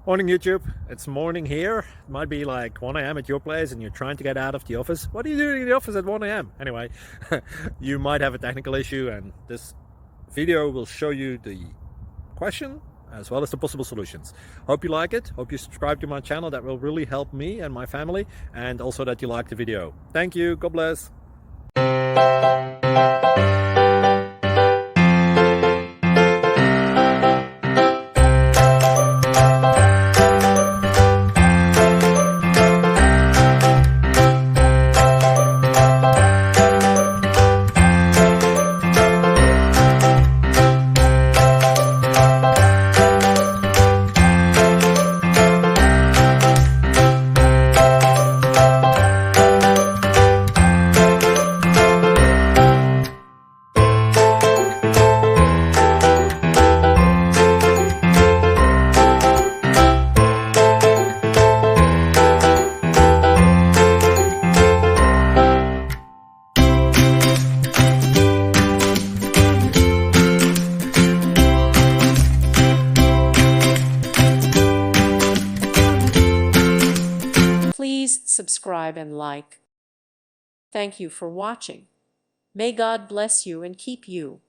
Morning YouTube, it's morning here. It might be like 1 a.m. at your place and you're trying to get out of the office. What are you doing in the office at 1 a.m? Anyway, you might have a technical issue and this video will show you the question as well as the possible solutions. Hope you like it, hope you subscribe to my channel. That will really help me and my family, and also that you like the video. Thank you, God bless. Please subscribe and like. Thank you for watching. May God bless you and keep you.